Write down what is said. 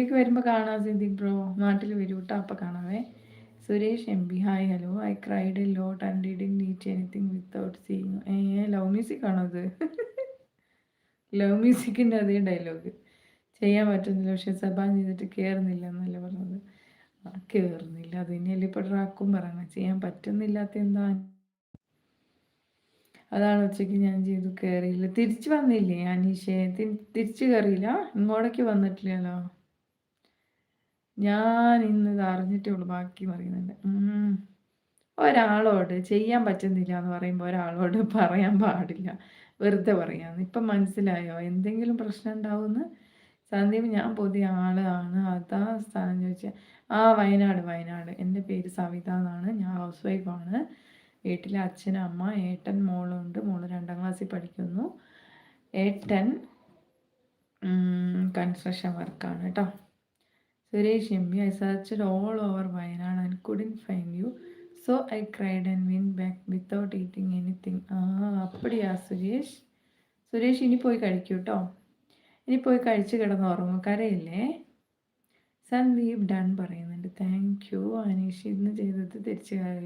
നാട്ടിലേക്ക് വരുമ്പോൾ കാണാം സിദ്ദിഖ് ബ്രോ. നാട്ടിൽ വരൂ കേട്ടോ, അപ്പം കാണാവേ. Suresh M B hi hello. I cried a lot and didn't eat anything without seeing. Love music ആണോ അത്? ലവ് മ്യൂസിക്കിൻ്റെ അതേ ഡയലോഗ്. ചെയ്യാൻ പറ്റുന്നില്ല, പക്ഷെ സബാൻ ചെയ്തിട്ട് കയറുന്നില്ല എന്നല്ല പറഞ്ഞത്. കയറുന്നില്ല, അത് തന്നെയല്ലേ ഇപ്പോൾ ട്രാക്കും പറയണം. ചെയ്യാൻ പറ്റുന്നില്ലാത്ത എന്താ? അതാണ് ഉച്ചയ്ക്ക് ഞാൻ ചെയ്തു, കയറിയില്ല. തിരിച്ചു വന്നില്ലേ അനീഷേ? തിരിച്ചു കയറിയില്ല, ഇങ്ങോട്ടേക്ക് വന്നിട്ടില്ലല്ലോ. ഞാൻ ഇന്ന് ഇത് അറിഞ്ഞിട്ടേ ഉള്ളൂ, ബാക്കി പറയുന്നുണ്ട്. ഒരാളോട് ചെയ്യാൻ പറ്റുന്നില്ല എന്ന് പറയുമ്പോൾ ഒരാളോട് പറയാൻ പാടില്ല, വെറുതെ പറയാന്ന്. ഇപ്പം മനസ്സിലായോ എന്തെങ്കിലും പ്രശ്നം ഉണ്ടാവുമെന്ന്? സന്ദീപ് ഞാൻ പുതിയ ആളാണ്, അതാ സ്ഥലം ചോദിച്ചാൽ. വയനാട്. എൻ്റെ പേര് സവിത എന്നാണ്, ഞാൻ ഹൗസ് വൈഫാണ്. വീട്ടിലെ അച്ഛൻ, അമ്മ, ഏട്ടൻ, മോളുണ്ട്. മോള് 2ാം ക്ലാസ്സിൽ പഠിക്കുന്നു. ഏട്ടൻ കൺസ്ട്രക്ഷൻ വർക്കാണ് കേട്ടോ. Suresh M B I searched all over Wayanad and couldn't find you, so I cried and went back without eating anything. അപ്പടിയാ സുരേഷ് ഇനി പോയി കഴിക്കൂ കേട്ടോ. ഇനി പോയി കഴിച്ച് കിടന്ന് ഉറങ്ങും, കരയില്ലേ. സന്ദീപ് ഡൺ പറയുന്നുണ്ട്. താങ്ക് യു അനീഷ്, ഇന്ന് ചെയ്തത് തിരിച്ചു കയറി.